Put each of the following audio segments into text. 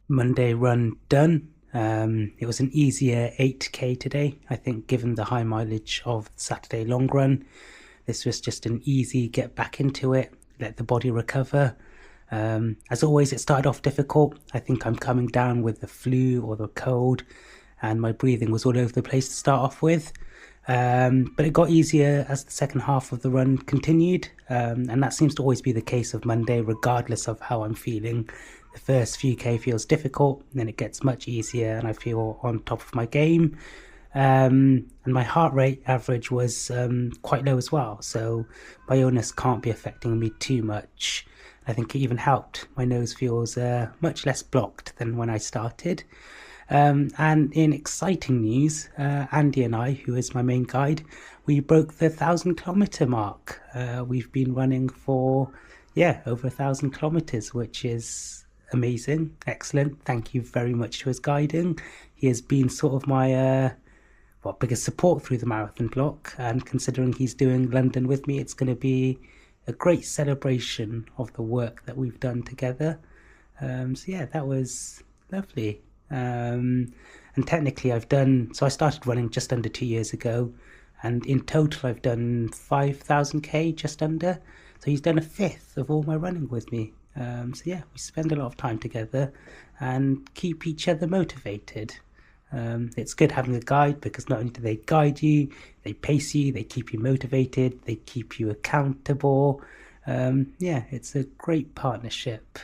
Monday run done. It was an easier 8k today, I think, given the high mileage of the Saturday long run. This was just an easy get back into it, let the body recover. As always, it started off difficult. I think I'm coming down with the flu or the cold, and my breathing was all over the place to start off with. But it got easier as the second half of the run continued, and that seems to always be the case of Monday, regardless of how I'm feeling. The first few K feels difficult, and then it gets much easier, and I feel on top of my game. And my heart rate average was quite low as well, so my illness can't be affecting me too much. I think it even helped. My nose feels much less blocked than when I started. And in exciting news, Andy and I, who is my main guide, we broke the 1,000-kilometre mark. We've been running for, over 1,000 kilometres, which is amazing, excellent. Thank you very much to his guiding. He has been sort of my biggest support through the marathon block, and considering he's doing London with me, it's going to be a great celebration of the work that we've done together. That was lovely. And technically I started running just under 2 years ago, and in total I've done 5,000k, just under. So he's done a fifth of all my running with me. We spend a lot of time together and keep each other motivated. It's good having a guide, because not only do they guide you, they pace you, they keep you motivated, they keep you accountable. It's a great partnership.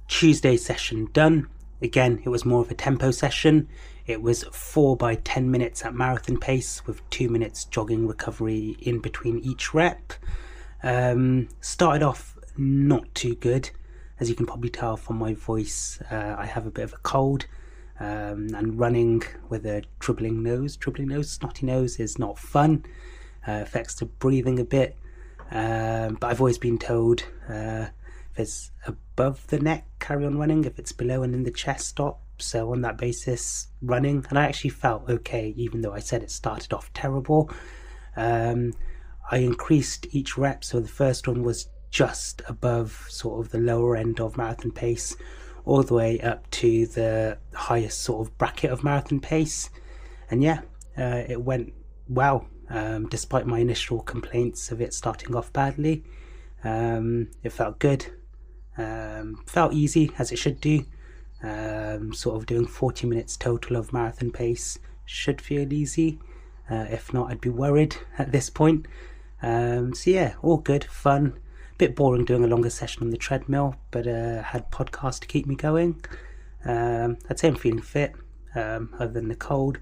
Tuesday session done. Again, it was more of a tempo session. It was 4 by 10 minutes at marathon pace, with 2 minutes jogging recovery in between each rep. Started off not too good. As you can probably tell from my voice, I have a bit of a cold, and running with a dribbling nose, snotty nose is not fun. Affects the breathing a bit. But I've always been told, if it's above the neck, carry on running. If it's below and in the chest, stop. So on that basis, running. And I actually felt okay, even though I said it started off terrible. I increased each rep. So the first one was just above sort of the lower end of marathon pace, all the way up to the highest sort of bracket of marathon pace. And it went well, despite my initial complaints of it starting off badly. It felt good. Felt easy, as it should do. Sort of doing 40 minutes total of marathon pace should feel easy. If not, I'd be worried at this point. All good, fun. Bit boring doing a longer session on the treadmill, but had podcasts to keep me going. I'd say I'm feeling fit, other than the cold,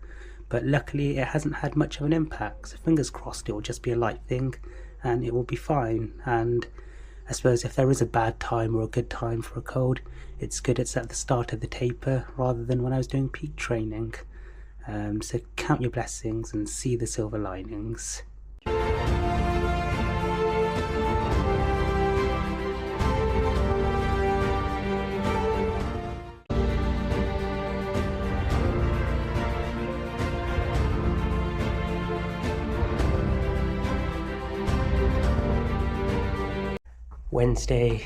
but luckily it hasn't had much of an impact. So fingers crossed it will just be a light thing and it will be fine. And I suppose if there is a bad time or a good time for a cold, it's good it's at the start of the taper rather than when I was doing peak training. So count your blessings and see the silver linings. Wednesday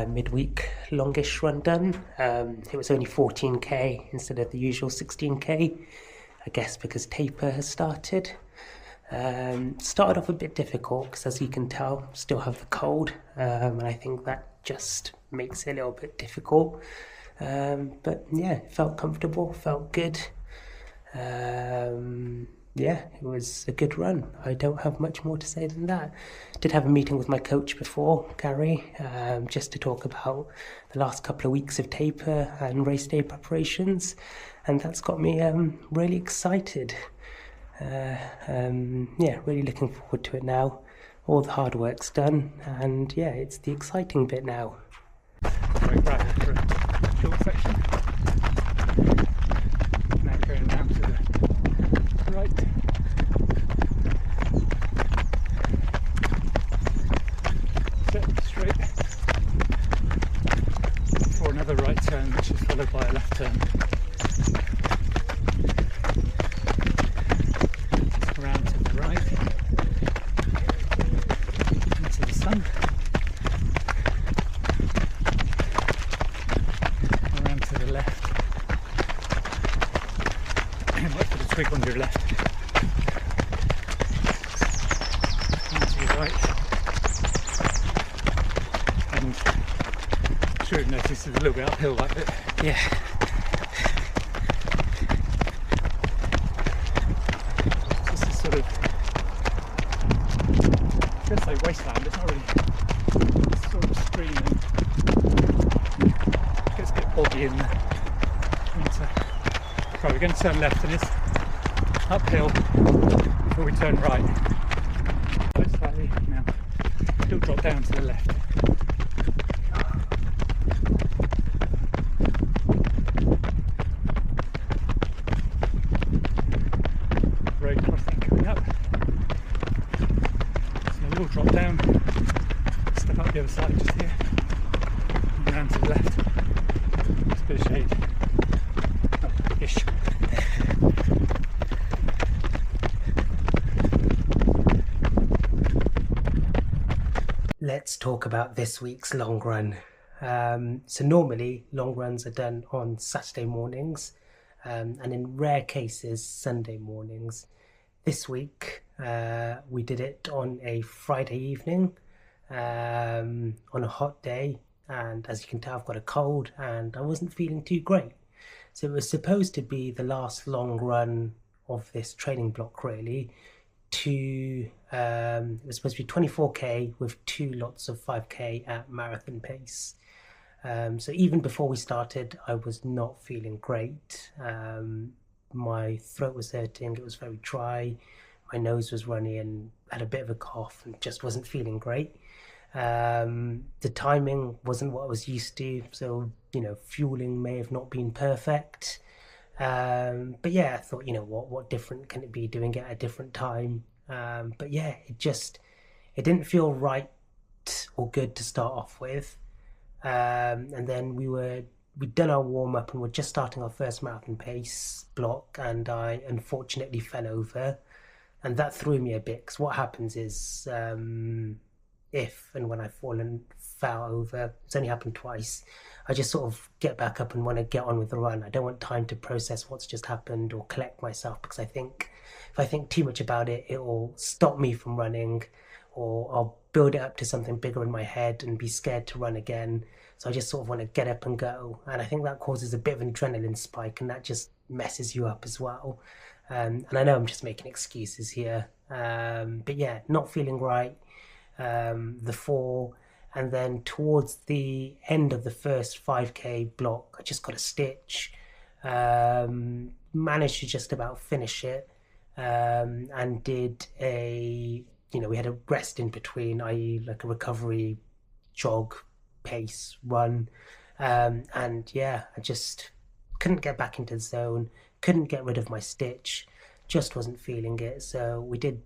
midweek longish run done. It was only 14k instead of the usual 16k, I guess because taper has started. Started off a bit difficult because, as you can tell, still have the cold, and I think that just makes it a little bit difficult. It felt comfortable, felt good. It was a good run. I don't have much more to say than that. Did have a meeting with my coach before, Gary, just to talk about the last couple of weeks of taper and race day preparations, and that's got me really excited. Really looking forward to it now. All the hard work's done, and it's the exciting bit now. Right. for a short section. Now going down to the right. Set straight for another right turn, which is followed by a left turn. Around to the right, into the sun. Around to the left. And wait for the twig on your left. And to your right. And I'm sure you've noticed it's a little bit uphill that bit. Yeah. Just this sort of, I'm going to say wasteland, it's not really, it's sort of stream and it gets a bit boggy in there. Right, we're going to turn left and it's uphill before we turn right. Quite slightly now, it'll drop down to the left. Road crossing coming up. So we'll drop down, step up the other side just here, and round to the left. It's a bit of shade. Ish. Let's talk about this week's long run. So normally long runs are done on Saturday mornings, and in rare cases Sunday mornings. This week we did it on a Friday evening, on a hot day, and as you can tell I've got a cold and I wasn't feeling too great. So it was supposed to be the last long run of this training block really. It was supposed to be 24k with 2 lots of 5k at marathon pace. So even before we started I was not feeling great. My throat was hurting, it was very dry, my nose was runny and I had a bit of a cough and just wasn't feeling great. The timing wasn't what I was used to, so fueling may have not been perfect. But yeah, I thought, what different can it be doing it at a different time? But yeah, it didn't feel right or good to start off with. And then we'd done our warm up and we're just starting our first marathon pace block, and I unfortunately fell over, and that threw me a bit, because what happens is, if and when I fell over, it's only happened twice, I just sort of get back up and want to get on with the run. I don't want time to process what's just happened or collect myself, because I think if I think too much about it, it will stop me from running, or I'll build it up to something bigger in my head and be scared to run again. So I just sort of want to get up and go, and I think that causes a bit of an adrenaline spike, and that just messes you up as well. And I know I'm just making excuses here, but yeah, not feeling right. The fall, and then towards the end of the first 5k block I just got a stitch, managed to just about finish it, and did we had a rest in between, i.e. like a recovery jog pace run, and yeah, I just couldn't get back into the zone, couldn't get rid of my stitch, just wasn't feeling it. So we'd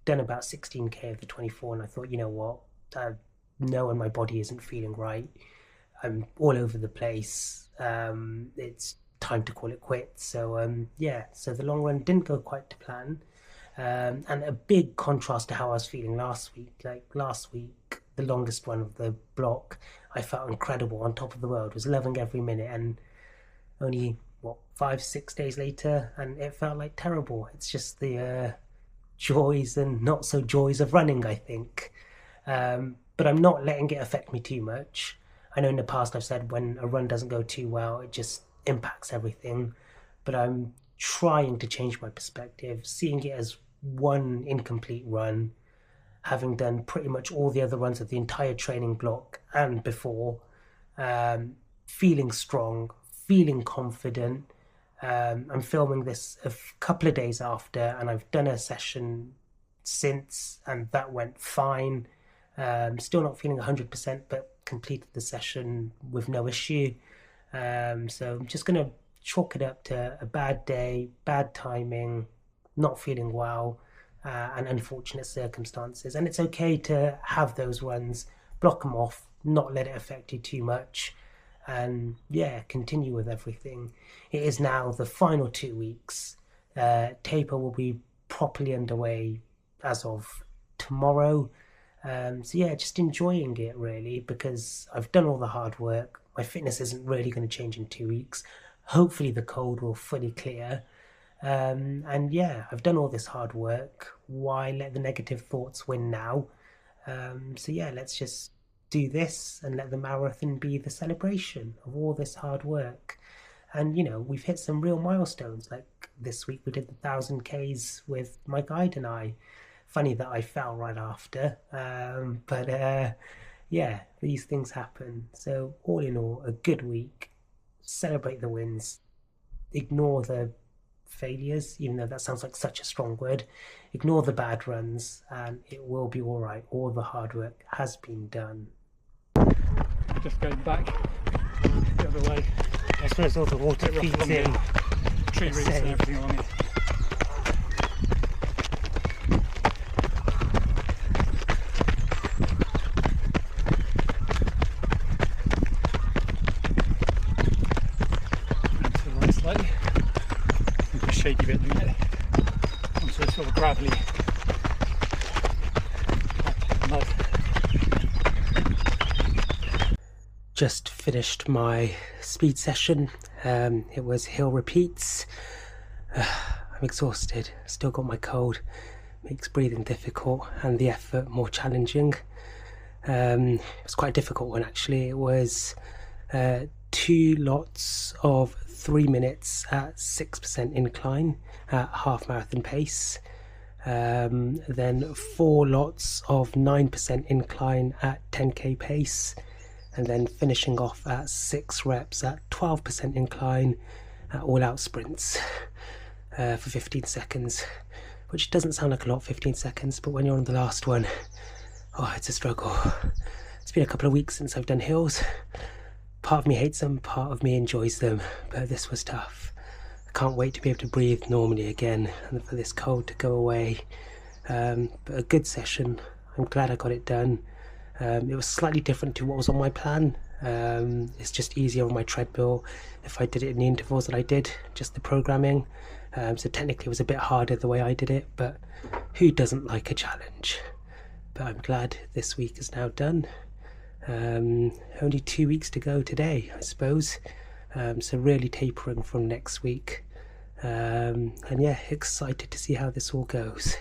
done about 16k of the 24, and I thought, I know when my body isn't feeling right, I'm all over the place, it's time to call it quits. So so the long run didn't go quite to plan, and a big contrast to how I was feeling last week. Like last week, the longest run of the block, I felt incredible, on top of the world, was loving every minute, and only 5-6 days later and it felt like terrible. It's just the joys and not so joys of running, I think. But I'm not letting it affect me too much. I know in the past I've said when a run doesn't go too well, it just impacts everything. But I'm trying to change my perspective, seeing it as one incomplete run, having done pretty much all the other runs of the entire training block and before, feeling strong, feeling confident. I'm filming this a couple of days after, and I've done a session since, and that went fine. Still not feeling 100%, but completed the session with no issue. So I'm just going to chalk it up to a bad day, bad timing, not feeling well, and unfortunate circumstances. And it's okay to have those runs, block them off, not let it affect you too much, and yeah, continue with everything. It is now the final 2 weeks. Taper will be properly underway as of tomorrow. So yeah, just enjoying it really, because I've done all the hard work. My fitness isn't really going to change in 2 weeks. Hopefully the cold will fully clear. And yeah, I've done all this hard work. Why let the negative thoughts win now? So yeah, let's just do this and let the marathon be the celebration of all this hard work. And you know, we've hit some real milestones. Like this week, we did the 1,000 Ks with my guide and I. Funny that I fell right after, but yeah, these things happen. So all in all, a good week. Celebrate the wins, ignore the failures, even though that sounds like such a strong word. Ignore the bad runs, and it will be all right. All the hard work has been done. Just going back the other way. I suppose all the water feeds in. Tree roots and everything along it. And to the right slightly. There's a shaky bit in it. Onto a sort of gravelly mud. Just finished my speed session. It was hill repeats. I'm exhausted, still got my cold, makes breathing difficult and the effort more challenging. It was quite a difficult one actually. It was 2 lots of 3 minutes at 6% incline at half marathon pace. Then 4 lots of 9% incline at 10k pace, and then finishing off at 6 reps at 12% incline at all-out sprints for 15 seconds, which doesn't sound like a lot, 15 seconds, but when you're on the last one, oh, it's a struggle. It's been a couple of weeks since I've done hills. Part of me hates them, part of me enjoys them, but this was tough. I can't wait to be able to breathe normally again and for this cold to go away. But a good session. I'm glad I got it done. It was slightly different to what was on my plan. It's just easier on my treadmill if I did it in the intervals that I did, just the programming. So technically it was a bit harder the way I did it, but who doesn't like a challenge? But I'm glad this week is now done. Only 2 weeks to go today, I suppose. So really tapering from next week. And yeah, excited to see how this all goes.